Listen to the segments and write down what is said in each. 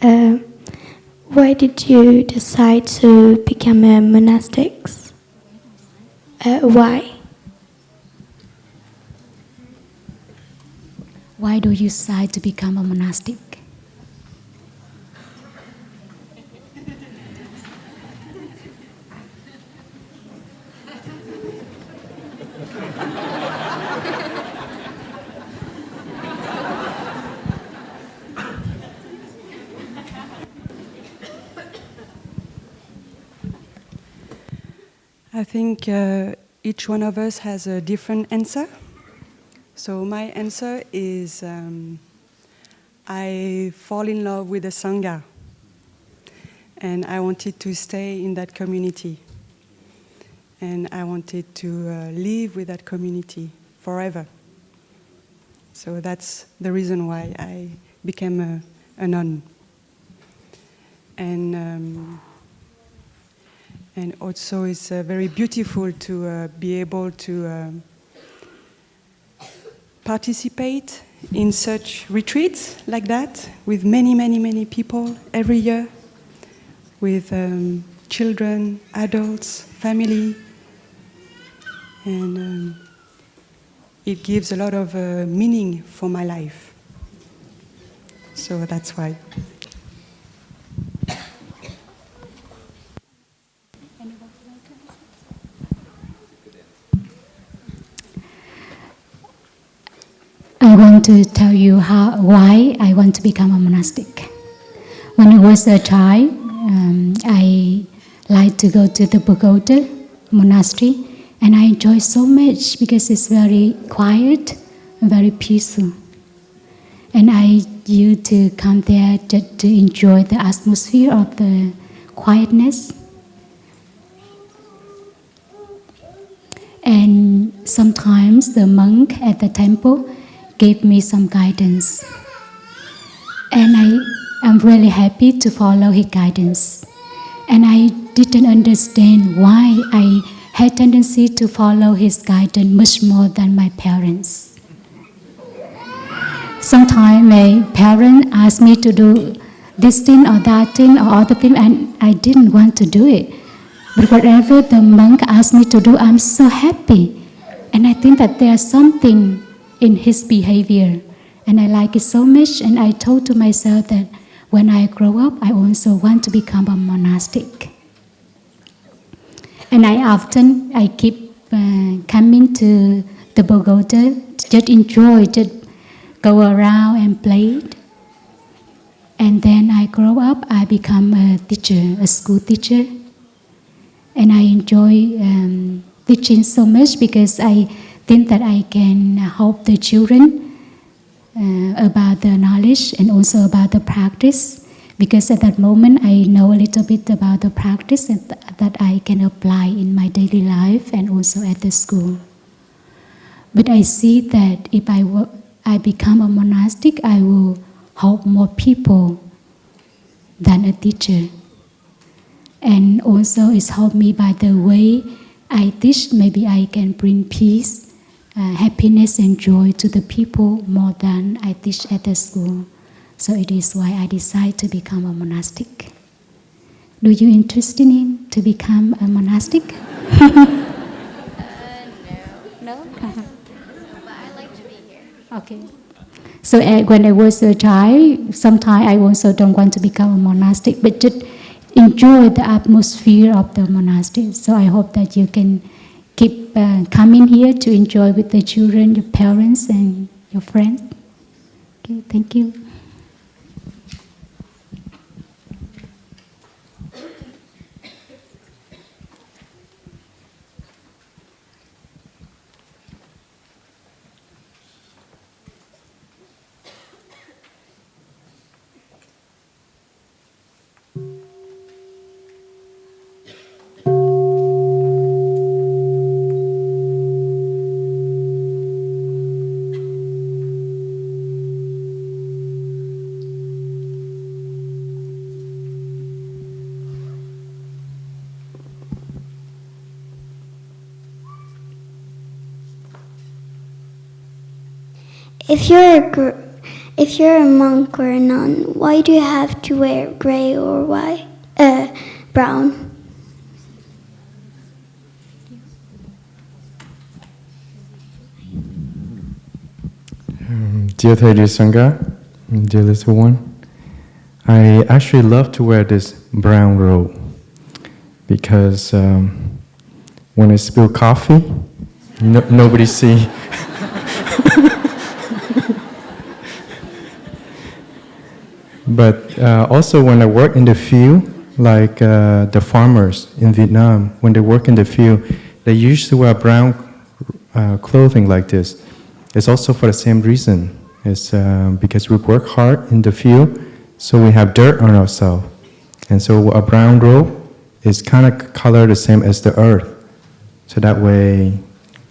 Uh, why did you decide to become a monastic? Why? Why do you decide to become a monastic? I think each one of us has a different answer. So my answer is I fall in love with the Sangha, and I wanted to stay in that community, and I wanted to live with that community forever. So that's the reason why I became a nun. And also it's very beautiful to be able to participate in such retreats like that with many, many, many people every year, with children, adults, family, and it gives a lot of meaning for my life. So that's why. I want to tell you why I want to become a monastic. When I was a child, I liked to go to the pagoda monastery, and I enjoy so much because it's very quiet and very peaceful. And I used to come there just to enjoy the atmosphere of the quietness. And sometimes the monk at the temple gave me some guidance. And I am really happy to follow his guidance. And I didn't understand why I had tendency to follow his guidance much more than my parents. Sometimes my parents asked me to do this thing or that thing or other thing, and I didn't want to do it. But whatever the monk asked me to do, I'm so happy. And I think that there's something in his behavior, and I like it so much. And I told to myself that when I grow up, I also want to become a monastic. And I keep coming to the pagoda, just enjoy, just go around and play. And then I grow up, I become a teacher, a school teacher. And I enjoy teaching so much because I think that I can help the children about the knowledge and also about the practice. Because at that moment I know a little bit about the practice and that I can apply in my daily life and also at the school. But I see that if I become a monastic, I will help more people than a teacher. And also it's helped me by the way I teach. Maybe I can bring peace, happiness and joy to the people more than I teach at the school. So it is why I decided to become a monastic. Do you interested in to become a monastic? No? But I like to be here. Okay. So when I was a child, sometimes I also don't want to become a monastic, but just enjoy the atmosphere of the monastery. So I hope that you can keep coming here to enjoy with the children, your parents and your friends. Okay, thank you. if you're a monk or a nun, why do you have to wear gray or white, brown? Dear Thầy, dear Sangha, dear little one, I actually love to wear this brown robe because when I spill coffee, nobody see. But also when I work in the field, like the farmers in Vietnam, when they work in the field, they usually wear brown clothing like this. It's also for the same reason. It's because we work hard in the field, so we have dirt on ourselves. And so a brown robe is kind of color the same as the earth. So that way,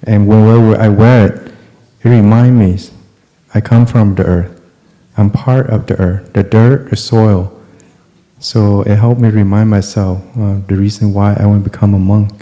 and whenever I wear it, it reminds me I come from the earth. I'm part of the earth, the dirt, the soil. So it helped me remind myself the reason why I want to become a monk.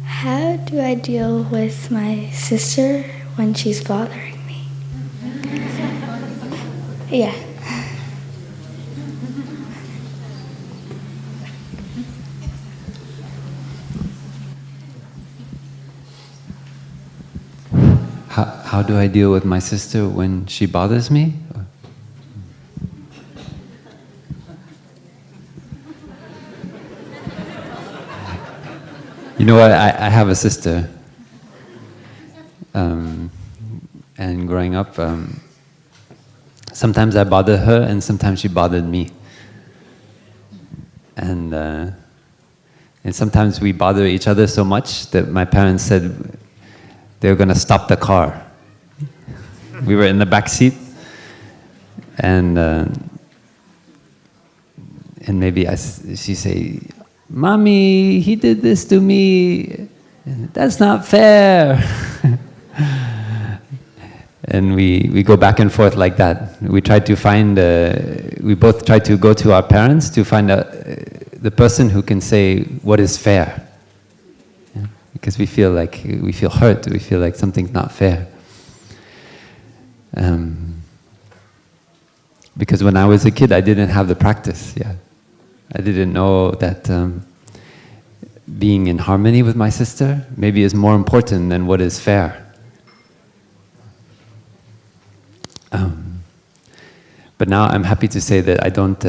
How do I deal with my sister when she's bothering me? Yeah. How do I deal with my sister when she bothers me? You know what, I have a sister, and growing up, sometimes I bothered her and sometimes she bothered me. And sometimes we bother each other so much that my parents said they were going to stop the car. We were in the back seat, and maybe she say, "Mommy, he did this to me. That's not fair." And we go back and forth like that. We try to find, we both try to go to our parents to find the person who can say what is fair. Yeah? Because we feel hurt, we feel like something's not fair. Because when I was a kid, I didn't have the practice. Yeah. I didn't know that being in harmony with my sister maybe is more important than what is fair. But now I'm happy to say that I don't,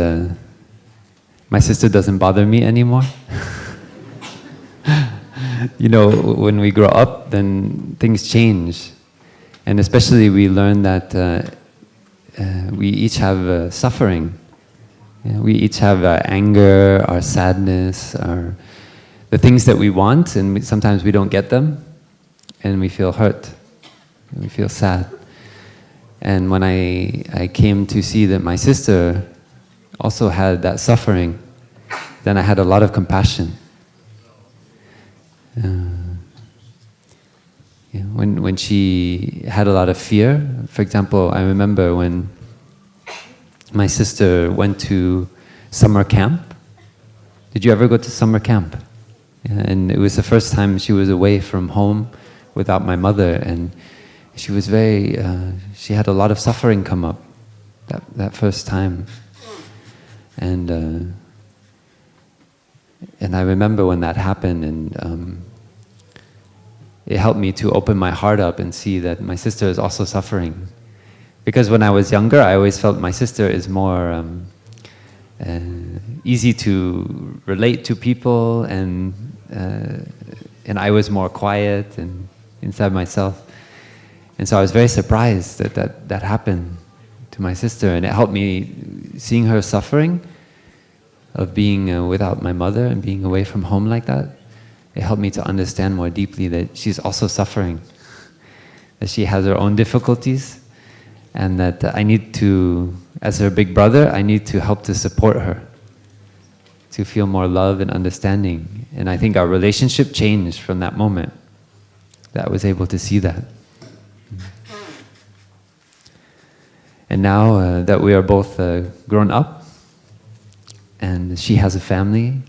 my sister doesn't bother me anymore. You know, when we grow up, then things change. And especially we learn that we each have suffering. Yeah, we each have our anger, our sadness, the things that we want, and sometimes we don't get them, and we feel hurt, and we feel sad. And when I came to see that my sister also had that suffering, then I had a lot of compassion. Yeah, when she had a lot of fear, for example, I remember when my sister went to summer camp. Did you ever go to summer camp? Yeah, and it was the first time she was away from home without my mother, and she was she had a lot of suffering come up that first time. And I remember when that happened, and it helped me to open my heart up and see that my sister is also suffering. Because when I was younger, I always felt my sister is more easy to relate to people, and I was more quiet and inside myself. And so I was very surprised that happened to my sister, and it helped me, seeing her suffering of being without my mother and being away from home like that. It helped me to understand more deeply that she's also suffering, that she has her own difficulties, and that I need to, as her big brother, I need to help to support her, to feel more love and understanding. And I think our relationship changed from that moment, that I was able to see that. And now that we are both grown up, and she has a family,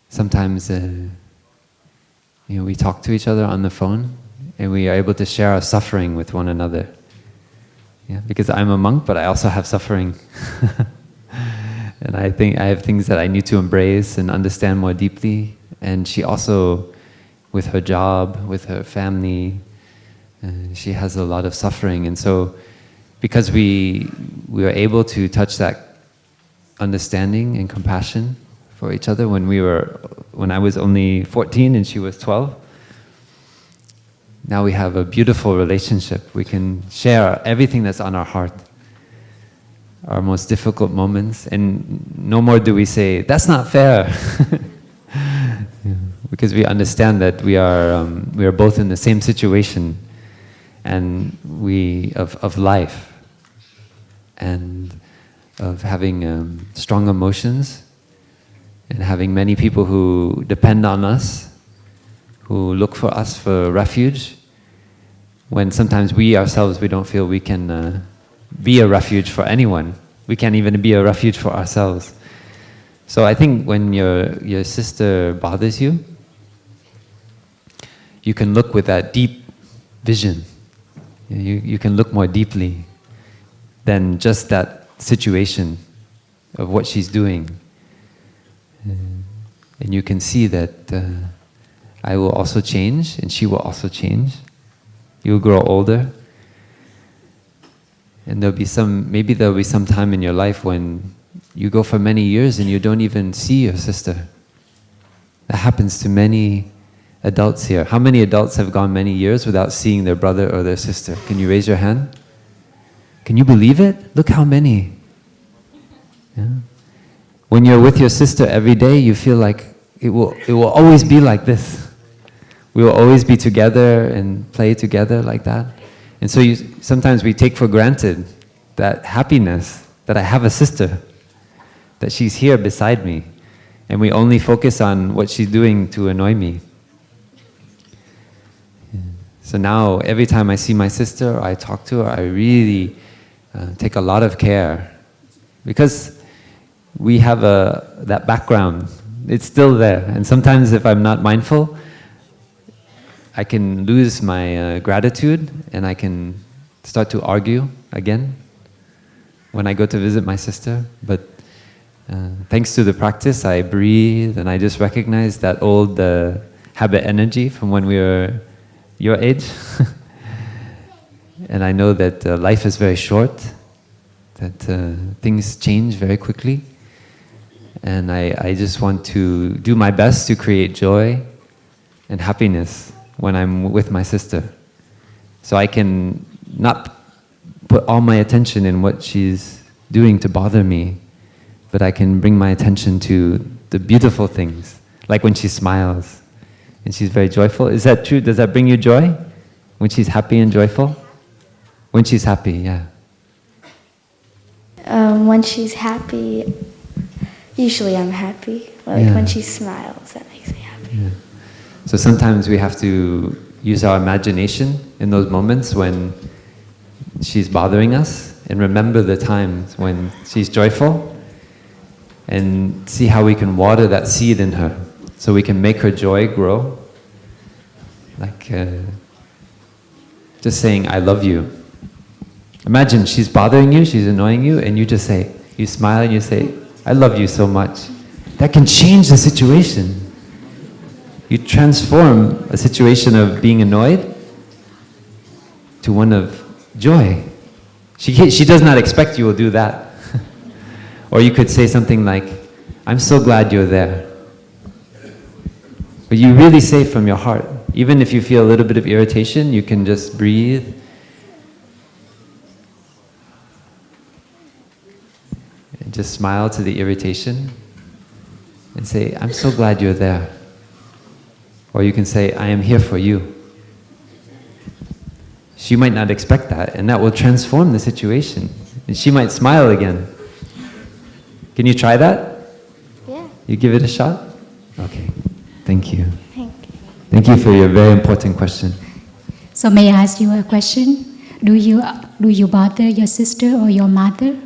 sometimes we talk to each other on the phone, and we are able to share our suffering with one another. Yeah, because I'm a monk, but I also have suffering. And I think I have things that I need to embrace and understand more deeply. And she also, with her job, with her family, she has a lot of suffering. And so, because we were able to touch that understanding and compassion for each other when I was only 14 and she was 12, now we have a beautiful relationship. We can share everything that's on our heart, our most difficult moments, and no more do we say, that's not fair. Because we understand that we are both in the same situation, and of life, and of having strong emotions, and having many people who depend on us, who look for us for refuge, when sometimes we ourselves, we don't feel we can be a refuge for anyone. We can't even be a refuge for ourselves. So I think when your sister bothers you, you can look with that deep vision. You can look more deeply than just that situation of what she's doing. And you can see that I will also change, and she will also change. You'll grow older. And maybe there'll be some time in your life when you go for many years and you don't even see your sister. That happens to many adults here. How many adults have gone many years without seeing their brother or their sister? Can you raise your hand? Can you believe it? Look how many. Yeah. When you're with your sister every day, you feel like it will always be like this. We will always be together and play together like that. And so sometimes we take for granted that happiness, that I have a sister, that she's here beside me, and we only focus on what she's doing to annoy me. So now, every time I see my sister, or I talk to her, I really take a lot of care, because we have that background. It's still there, and sometimes if I'm not mindful, I can lose my gratitude, and I can start to argue again when I go to visit my sister. But thanks to the practice, I breathe, and I just recognize that old habit energy from when we were your age. And I know that life is very short, that things change very quickly. And I just want to do my best to create joy and happiness when I'm with my sister. So I can not put all my attention in what she's doing to bother me, but I can bring my attention to the beautiful things, like when she smiles and she's very joyful. Is that true? Does that bring you joy? When she's happy and joyful? When she's happy, yeah. When she's happy, usually I'm happy. When she smiles, that makes me happy. Yeah. So sometimes we have to use our imagination in those moments when she's bothering us, and remember the times when she's joyful, and see how we can water that seed in her, so we can make her joy grow. Like just saying, I love you. Imagine she's bothering you, she's annoying you, and you smile and you say, I love you so much. That can change the situation. You transform a situation of being annoyed to one of joy. She does not expect you will do that. Or you could say something like, I'm so glad you're there. But you really say from your heart. Even if you feel a little bit of irritation, you can just breathe. And just smile to the irritation and say, I'm so glad you're there. Or you can say, I am here for you. She might not expect that, and that will transform the situation. And she might smile again. Can you try that? Yeah. You give it a shot? Okay. Thank you. Thank you. Thank you for your very important question. So may I ask you a question? Do you bother your sister or your mother?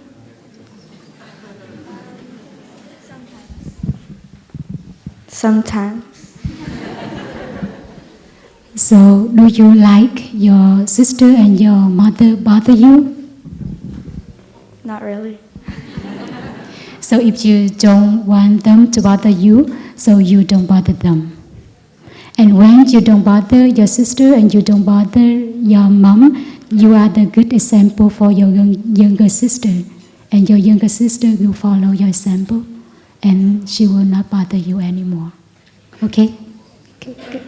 Sometimes. So do you like your sister and your mother bother you? Not really. So if you don't want them to bother you, so you don't bother them. And when you don't bother your sister and you don't bother your mom, you are the good example for your younger sister. And your younger sister will follow your example. And she will not bother you anymore. Okay? Okay, good.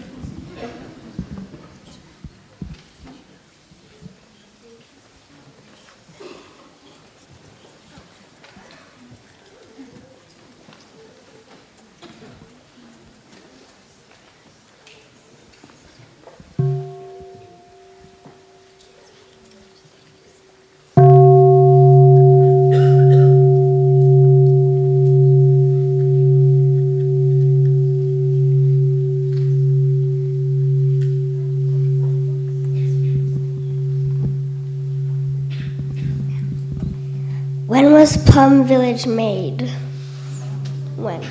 When was Plum Village made? When?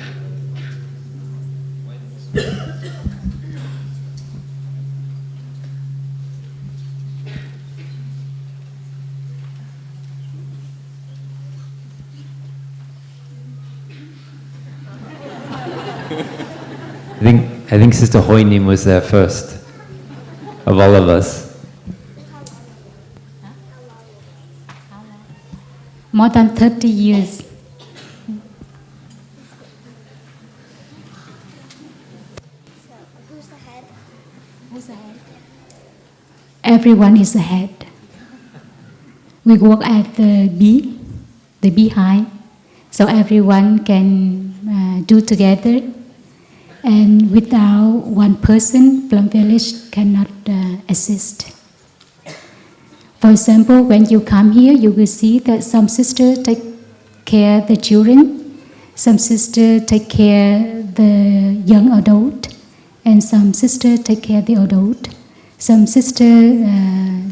I think Sister Hoinim was there first, of all of us. More than 30 years. Who's the head? Who's the head? Everyone is the head. We work at the beehive, so everyone can do together. And without one person, Plum Village cannot exist. For example, when you come here, you will see that some sisters take care of the children, some sisters take care of the young adult, and some sisters take care of the adult. Some sisters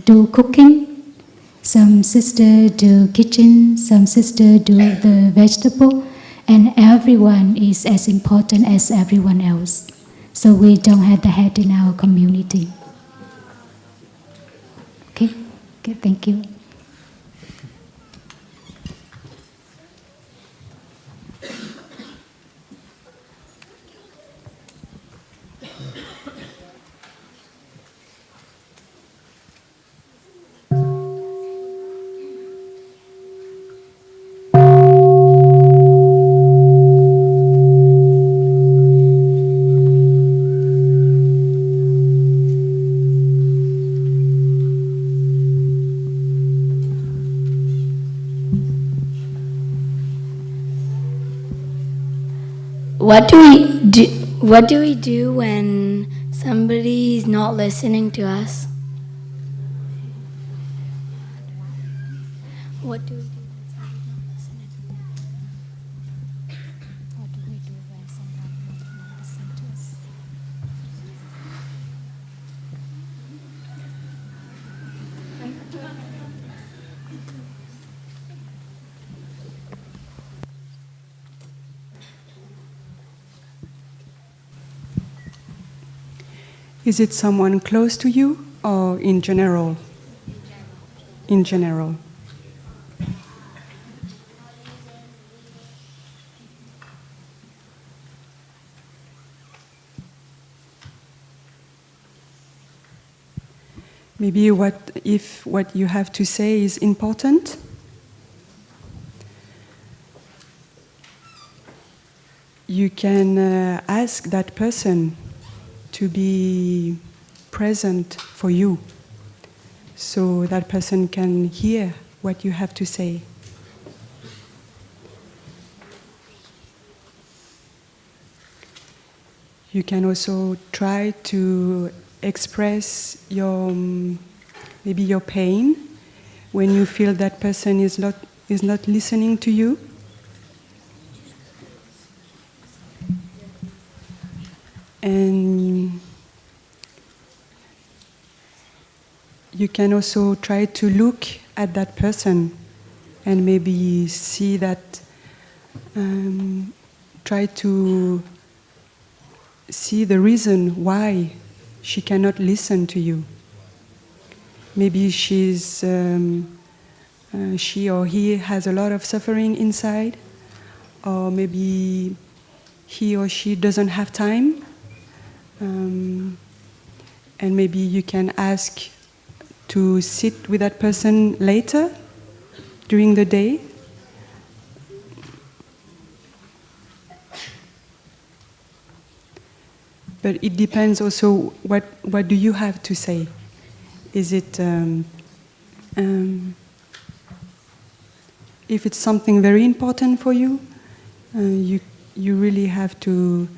do cooking, some sisters do kitchen, some sisters do the vegetable, and everyone is as important as everyone else. So we don't have the head in our community. Okay? Okay, thank you. What do we do when somebody's not listening to us? What do we do when somebody's not listening? What do we do when someone not listen to us? Is it someone close to you or in general? In general. Maybe if what you have to say is important? You can ask that person to be present for you, so that person can hear what you have to say. You can also try to express your maybe your pain when you feel that person is not listening to you. And you can also try to look at that person and maybe see that, try to see the reason why she cannot listen to you. Maybe she or he has a lot of suffering inside, or maybe he or she doesn't have time. And maybe you can ask to sit with that person later during the day. But it depends also what do you have to say. Is it if it's something very important for you, you really have to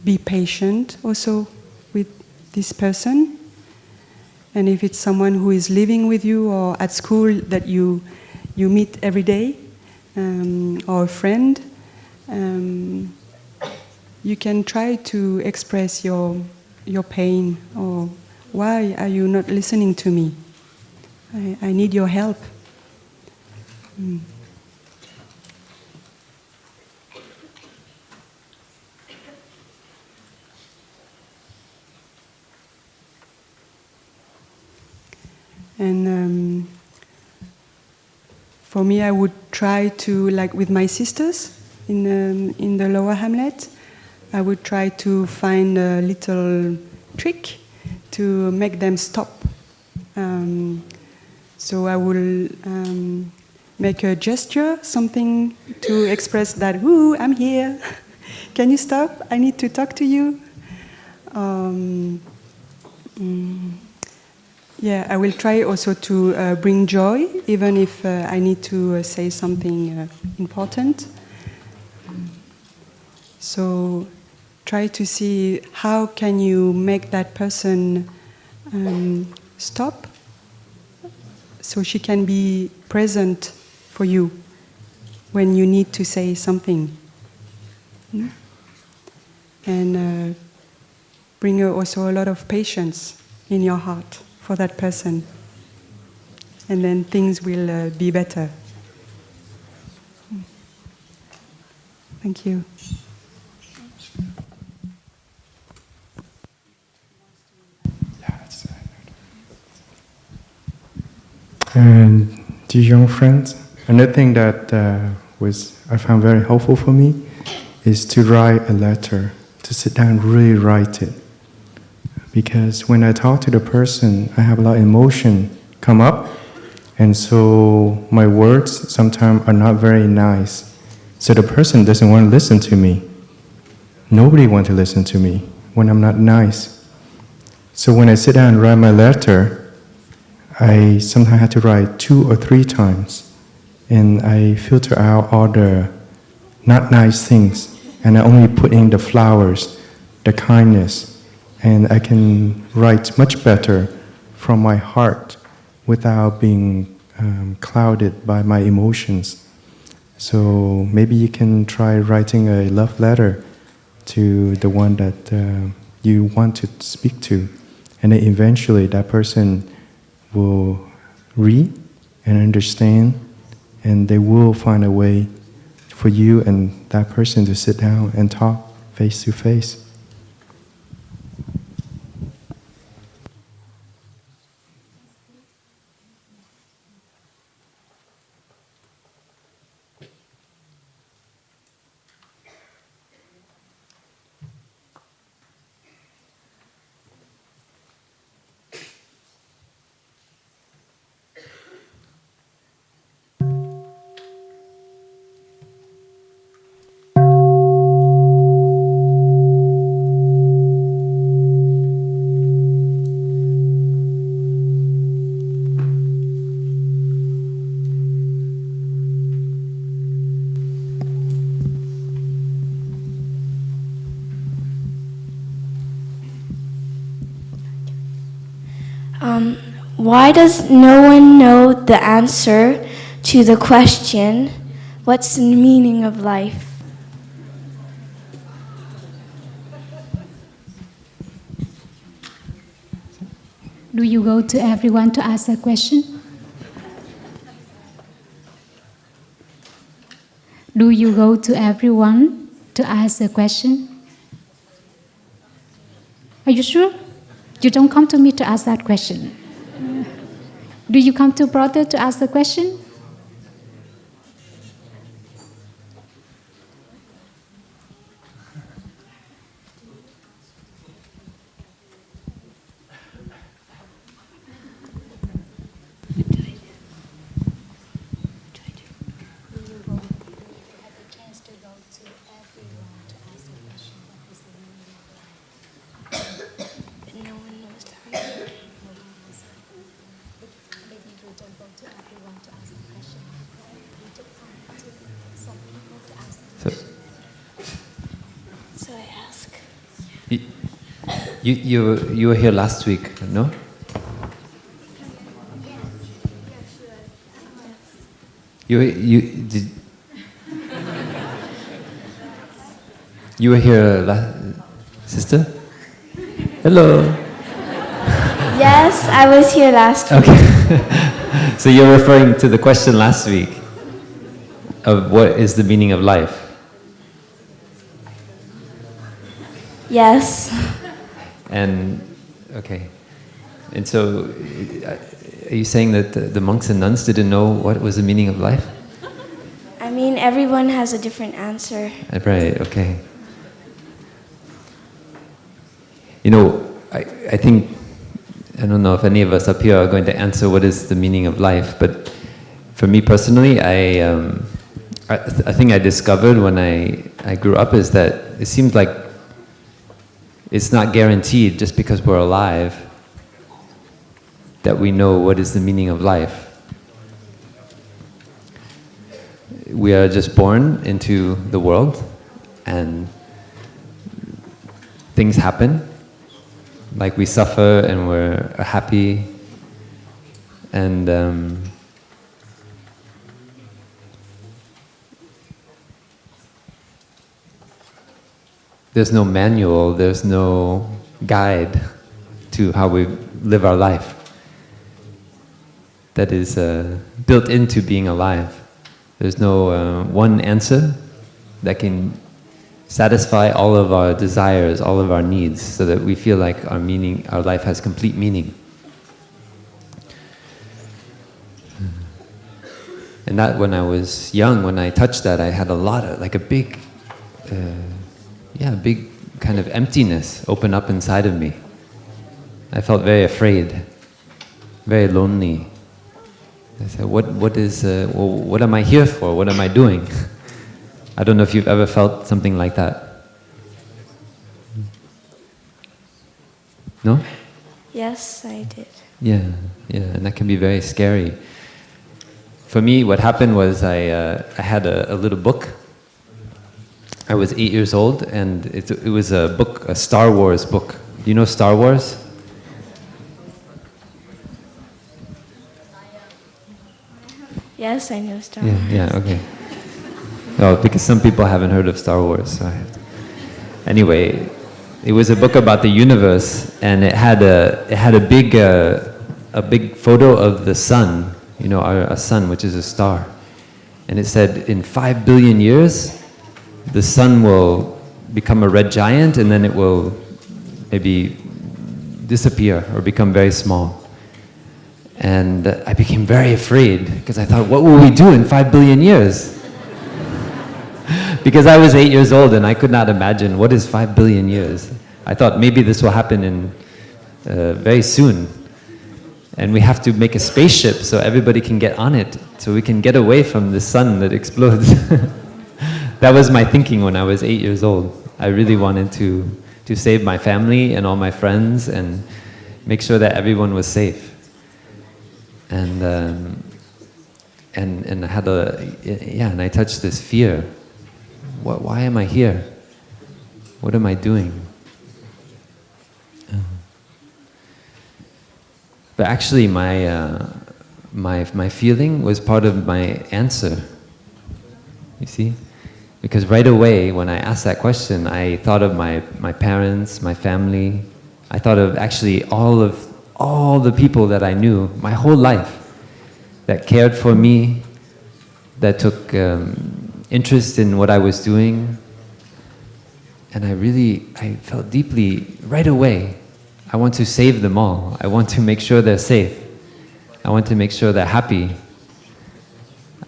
be patient also with this person. And if it's someone who is living with you or at school that you meet every day, or a friend, you can try to express your pain, or why are you not listening to me? I need your help. And for me, I would try to, like with my sisters in the Lower Hamlet, I would try to find a little trick to make them stop. So I will make a gesture, something to express that, "Woo, I'm here. Can you stop? I need to talk to you." Yeah, I will try also to bring joy, even if I need to say something important. So try to see how can you make that person stop, so she can be present for you when you need to say something. And bring also a lot of patience in your heart for that person, and then things will be better. Thank you. And dear young friends, another thing that I found very helpful for me is to write a letter, to sit down and really write it. Because when I talk to the person, I have a lot of emotion come up, and so my words sometimes are not very nice. So the person doesn't want to listen to me. Nobody wants to listen to me when I'm not nice. So when I sit down and write my letter, I sometimes have to write 2 or 3 times, and I filter out all the not nice things, and I only put in the flowers, the kindness, and I can write much better from my heart without being clouded by my emotions. So maybe you can try writing a love letter to the one that you want to speak to, and then eventually that person will read and understand, and they will find a way for you and that person to sit down and talk face to face. Why does no one know the answer to the question, what's the meaning of life? Do you go to everyone to ask a question? Do you go to everyone to ask a question? Are you sure? You don't come to me to ask that question. Do you come to brother to ask the question? So I ask. You were here last week, no? You were here sister? Hello. Yes, I was here last week. Okay. So you're referring to the question last week of what is the meaning of life? Yes. And, okay. And so, are you saying that the monks and nuns didn't know what was the meaning of life? I mean, everyone has a different answer. Right, okay. You know, I think, I don't know if any of us up here are going to answer what is the meaning of life, but for me personally, I think I discovered when I grew up is that it seems like it's not guaranteed just because we're alive that we know what is the meaning of life. We are just born into the world and things happen, like we suffer and we're happy, and there's no manual, there's no guide to how we live our life that is built into being alive. There's no one answer that can satisfy all of our desires, all of our needs, so that we feel like our life has complete meaning. And that when I was young, when I touched that, I had a lot of, like a big, big kind of emptiness open up inside of me. I felt very afraid, very lonely. I said, what am I here for? What am I doing? I don't know if you've ever felt something like that. No? Yes, I did. Yeah, and that can be very scary. For me, what happened was I had a little book. I was 8 years old, and it was a book, a Star Wars book. Do you know Star Wars? Yes, I know Star Wars. Yeah, okay. Well, because some people haven't heard of Star Wars, so I have to. Anyway, it was a book about the universe, and it had a big photo of the sun, you know, our sun, which is a star. And it said, in 5 billion years, the sun will become a red giant, and then it will maybe disappear or become very small. And I became very afraid, because I thought, what will we do in 5 billion years? Because I was 8 years old and I could not imagine what is 5 billion years. I thought maybe this will happen in very soon. And we have to make a spaceship so everybody can get on it, so we can get away from the sun that explodes. That was my thinking when I was 8 years old. I really wanted to save my family and all my friends and make sure that everyone was safe. And I had and I touched this fear. Why am I here? What am I doing? But actually my feeling was part of my answer. You see? Because right away when I asked that question, I thought of my parents, my family. I thought of actually all the people that I knew my whole life that cared for me, that took interest in what I was doing. And I felt deeply, right away, I want to save them all. I want to make sure they're safe. I want to make sure they're happy.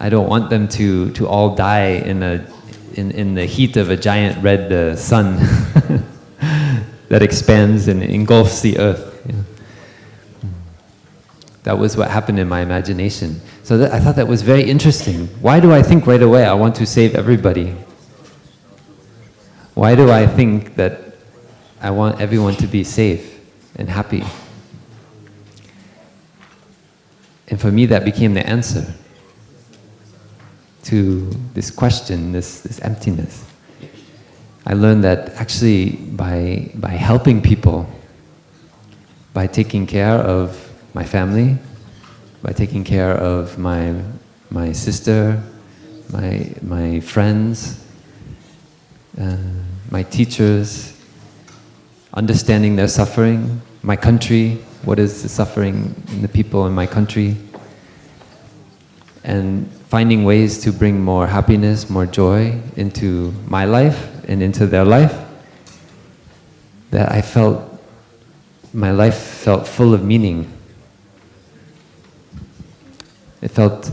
I don't want them to all die in the heat of a giant red sun that expands and engulfs the earth. You know? That was what happened in my imagination. So I thought that was very interesting. Why do I think right away I want to save everybody? Why do I think that I want everyone to be safe and happy? And for me that became the answer to this question, this emptiness. I learned that actually by helping people, by taking care of my family, by taking care of my sister, my friends, my teachers, understanding their suffering, my country, what is the suffering in the people in my country, and finding ways to bring more happiness, more joy into my life and into their life, that I felt my life felt full of meaning. It felt,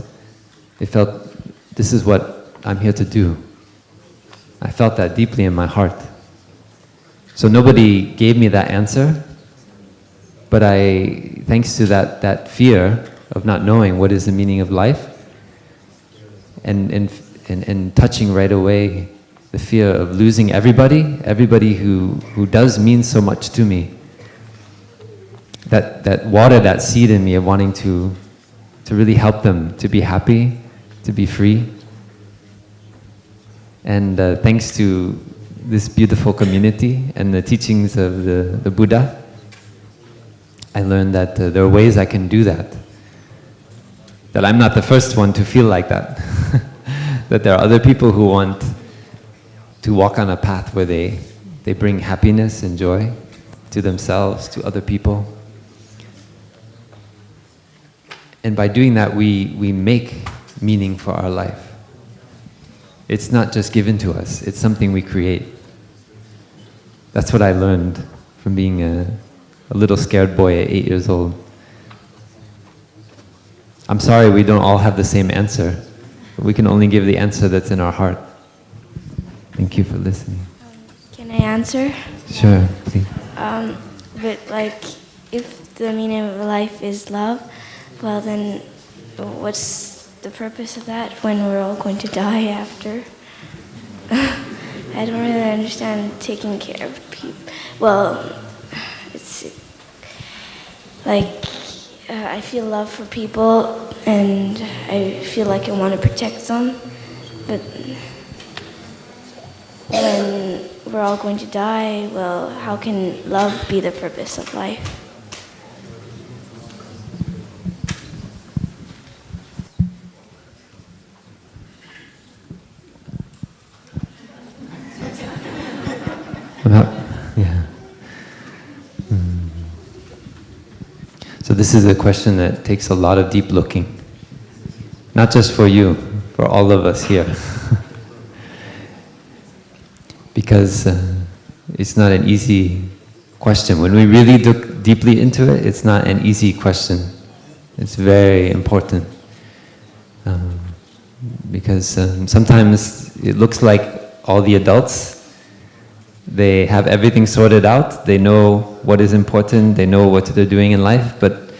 this is what I'm here to do. I felt that deeply in my heart. So nobody gave me that answer, but thanks to that fear of not knowing what is the meaning of life, and touching right away the fear of losing everybody who does mean so much to me, that watered that seed in me of wanting to really help them to be happy, to be free. And thanks to this beautiful community and the teachings of the Buddha, I learned that there are ways I can do that. That I'm not the first one to feel like that. That there are other people who want to walk on a path where they bring happiness and joy to themselves, to other people. And by doing that, we make meaning for our life. It's not just given to us, it's something we create. That's what I learned from being a little scared boy at 8 years old. I'm sorry we don't all have the same answer. We can only give the answer that's in our heart. Thank you for listening. Can I answer? Sure, please. But like, if the meaning of life is love, well then, what's the purpose of that when we're all going to die after? I don't really understand taking care of people. Well, it's like, I feel love for people and I feel like I want to protect them, but when we're all going to die, well, how can love be the purpose of life? Yeah. So this is a question that takes a lot of deep looking. Not just for you, for all of us here. Because it's not an easy question. When we really look deeply into it, it's not an easy question. It's very important. Because sometimes it looks like all the adults, they have everything sorted out, they know what is important, they know what they're doing in life, but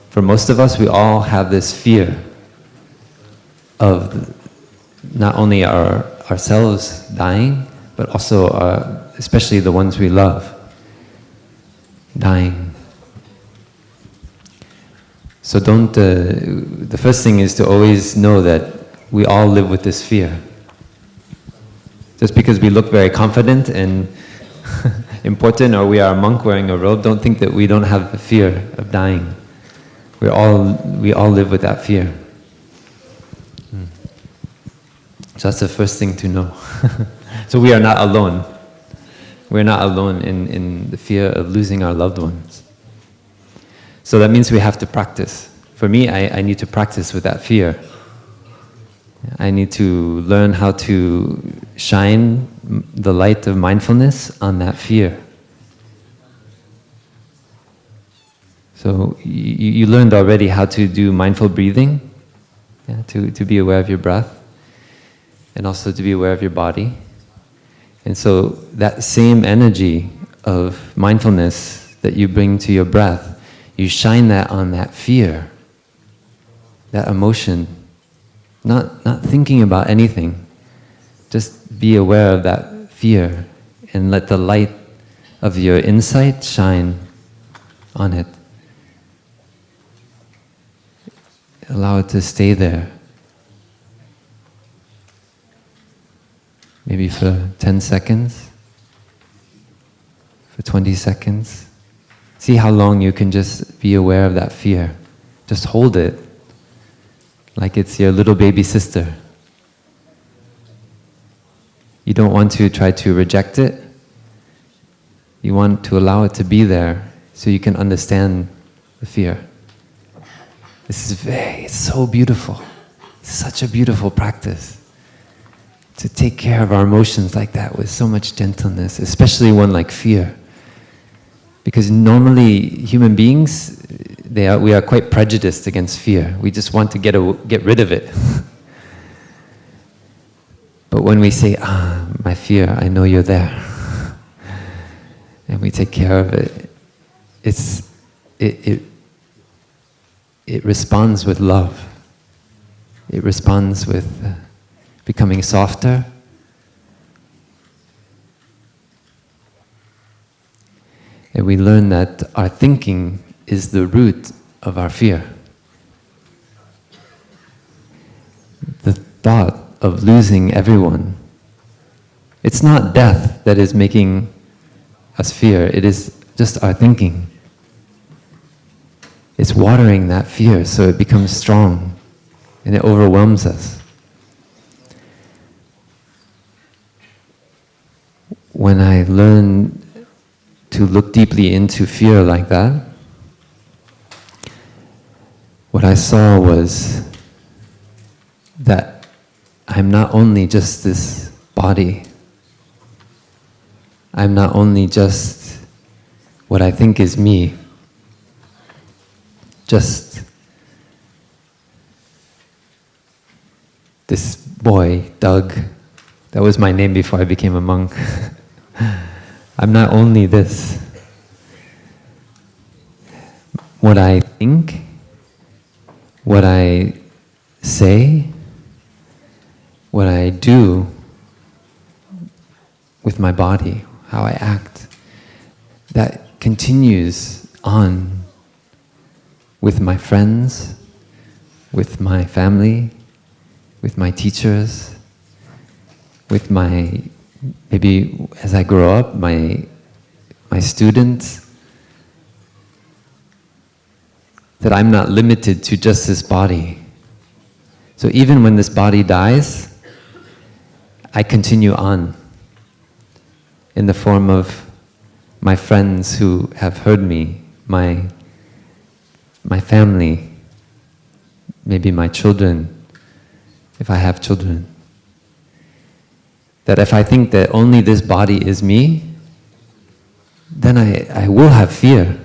for most of us, we all have this fear of not only ourselves dying, but also especially the ones we love dying. So the first thing is to always know that we all live with this fear. Just because we look very confident and important, or we are a monk wearing a robe, don't think that we don't have the fear of dying. we all live with that fear. So that's the first thing to know. So we are not alone. We're not alone in the fear of losing our loved ones. So that means we have to practice. For me, I need to practice with that fear. I need to learn how to shine the light of mindfulness on that fear. So you learned already how to do mindful breathing, to be aware of your breath, and also to be aware of your body. And so that same energy of mindfulness that you bring to your breath, you shine that on that fear, that emotion, not thinking about anything. Just be aware of that fear and let the light of your insight shine on it. Allow it to stay there. Maybe for 10 seconds, for 20 seconds. See how long you can just be aware of that fear. Just hold it like it's your little baby sister. You don't want to try to reject it. You want to allow it to be there so you can understand the fear. It's so beautiful. Such a beautiful practice. To take care of our emotions like that with so much gentleness, especially one like fear. Because normally human beings, we are quite prejudiced against fear. We just want to get rid of it. But when we say, my fear, I know you're there, and we take care of it, it responds with love. It responds with becoming softer. And we learn that our thinking is the root of our fear. The thought of losing everyone. It's not death that is making us fear, it is just our thinking. It's watering that fear so it becomes strong and it overwhelms us. When I learned to look deeply into fear like that, what I saw was that I'm not only just this body. I'm not only just what I think is me. Just this boy, Doug. That was my name before I became a monk. I'm not only this. What I think, what I say, what I do with my body, how I act, that continues on with my friends, with my family, with my teachers, with my, maybe as I grow up, my students, that I'm not limited to just this body. So even when this body dies, I continue on in the form of my friends who have heard me, my family, maybe my children, if I have children. That if I think that only this body is me, then I will have fear.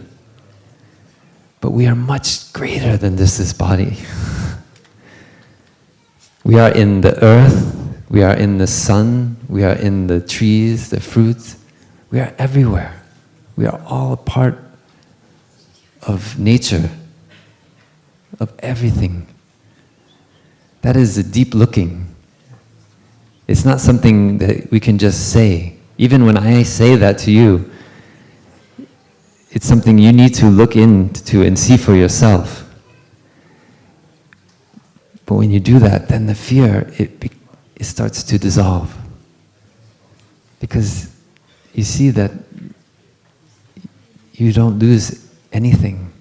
But we are much greater than this body. We are in the earth, we are in the sun, we are in the trees, the fruits. We are everywhere. We are all a part of nature, of everything. That is the deep looking. It's not something that we can just say. Even when I say that to you, it's something you need to look into and see for yourself. But when you do that, then the fear, it starts to dissolve. Because you see that you don't lose anything.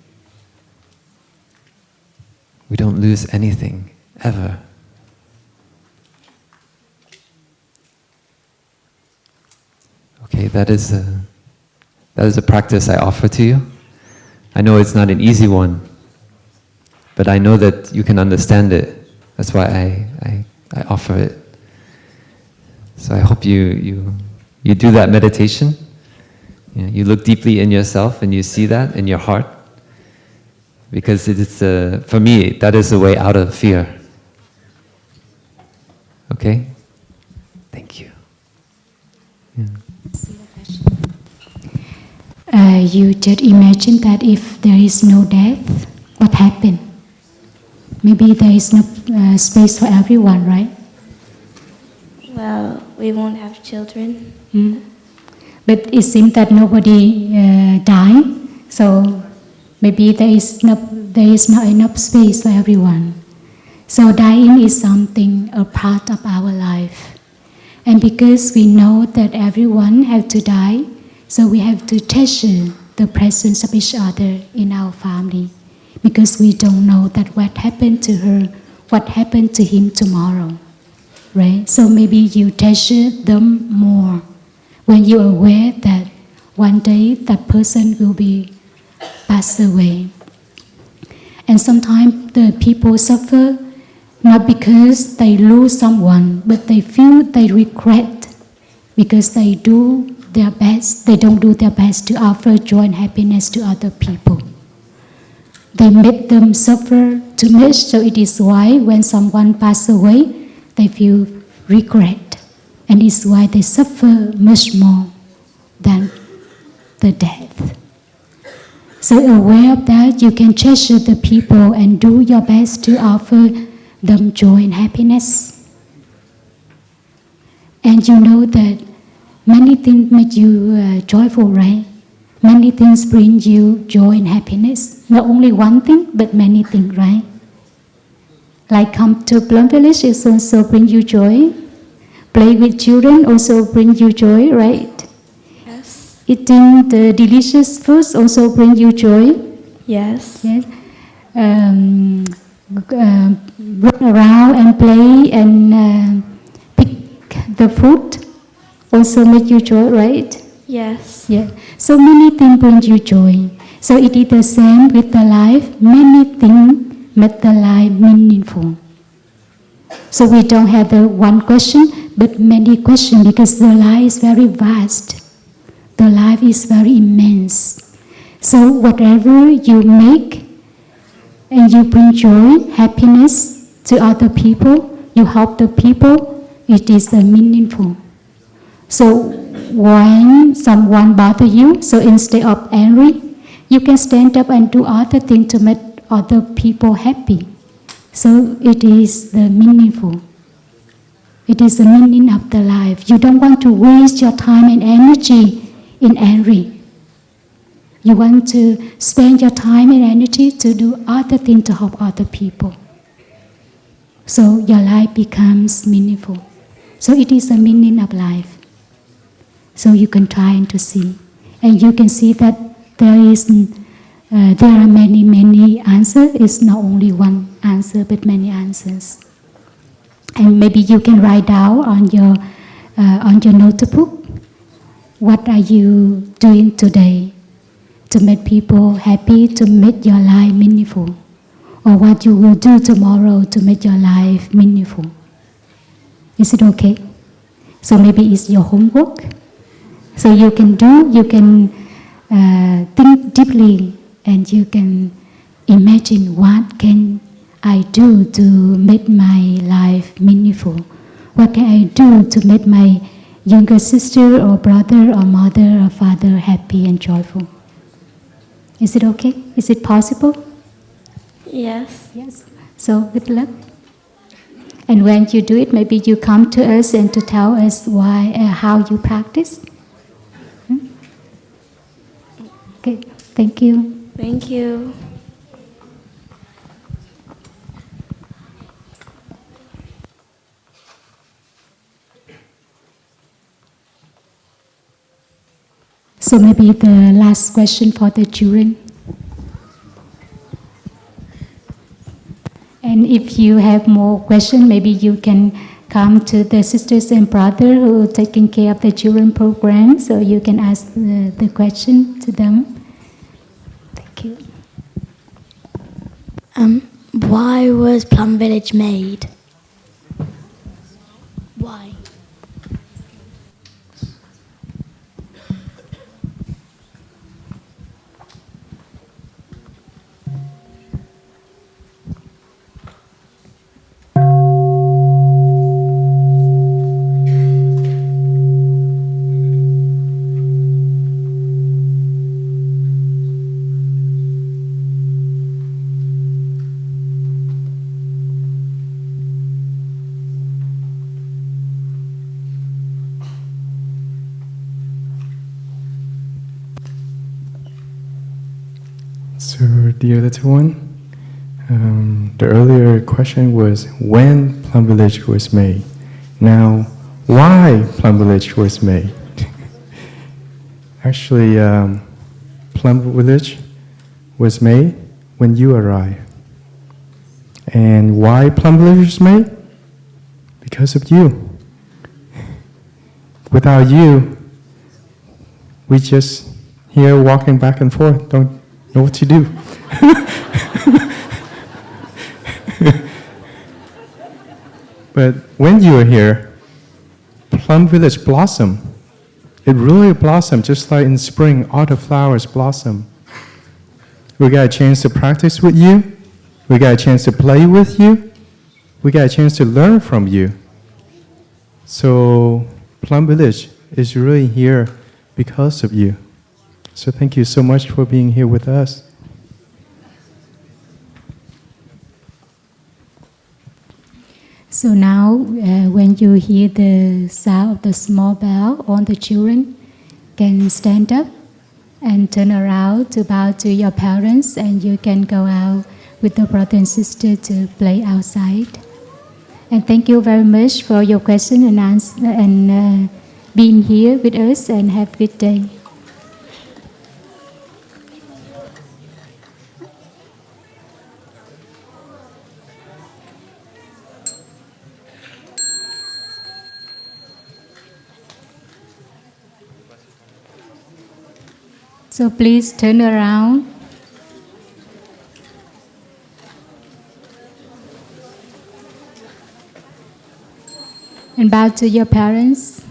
We don't lose anything, ever. Okay, that is a practice I offer to you. I know it's not an easy one, but I know that you can understand it. That's why I offer it. So I hope you do that meditation. You look deeply in yourself and you see that in your heart. Because it is, for me, that is the way out of fear. Okay? Thank you. You just imagine that if there is no death, what happened? Maybe there is no space for everyone, right? Well, we won't have children. But it seems that nobody died, so maybe there is not enough space for everyone. So dying is something, a part of our life. And because we know that everyone has to die, so we have to treasure the presence of each other in our family. Because we don't know that what happened to her, what happened to him tomorrow. Right? So maybe you treasure them more when you are aware that one day that person will be passed away. And sometimes the people suffer not because they lose someone, but they feel they regret because they do their best. They don't do their best to offer joy and happiness to other people. They make them suffer too much, so it is why when someone passes away, they feel regret. And it's why they suffer much more than the death. So aware of that, you can treasure the people and do your best to offer them joy and happiness. And you know that many things make you joyful, right? Many things bring you joy and happiness. Not only one thing, but many things, right? Like come to Plum Village, it also bring you joy. Play with children also bring you joy, right? Yes. Eating the delicious foods also bring you joy. Yes. Yes. Run around and play and pick the food also make you joy, right? Yes. Yeah. So many things bring you joy. So it is the same with the life. Many things make the life meaningful. So we don't have the one question, but many questions because the life is very vast. The life is very immense. So whatever you make and you bring joy, happiness to other people, you help the people, it is meaningful. So when someone bother you, so instead of angry, you can stand up and do other things to make other people happy. So it is the meaningful. It is the meaning of the life. You don't want to waste your time and energy in angry. You want to spend your time and energy to do other things to help other people. So your life becomes meaningful. So it is the meaning of life. So you can try and to see. And you can see that there are many answers. It's not only one answer, but many answers. And maybe you can write down on your notebook, what are you doing today to make people happy, to make your life meaningful? Or what you will do tomorrow to make your life meaningful? Is it okay? So maybe it's your homework. So you can think deeply and you can imagine what can I do to make my life meaningful? What can I do to make my younger sister or brother or mother or father happy and joyful? Is it okay? Is it possible? Yes. Yes. So good luck. And when you do it, maybe you come to us and to tell us why, how you practice. Okay, thank you. Thank you. So maybe the last question for the children. And if you have more questions, maybe you can come to the sisters and brother who are taking care of the children program, so you can ask the question to them. Thank you. Why was Plum Village made? Why? So, dear little one, the earlier question was when Plum Village was made. Now, why Plum Village was made? Actually, Plum Village was made when you arrived. And why Plum Village was made? Because of you. Without you, we just here walking back and forth, don't know what to do. But when you are here, Plum Village blossom. It really blossomed, just like in spring, all the flowers blossom. We got a chance to practice with you. We got a chance to play with you. We got a chance to learn from you. So Plum Village is really here because of you. So thank you so much for being here with us. So now, when you hear the sound of the small bell, all the children can stand up and turn around to bow to your parents, and you can go out with the brother and sister to play outside. And thank you very much for your question and answer, and being here with us, and have a good day. So please turn around and bow to your parents.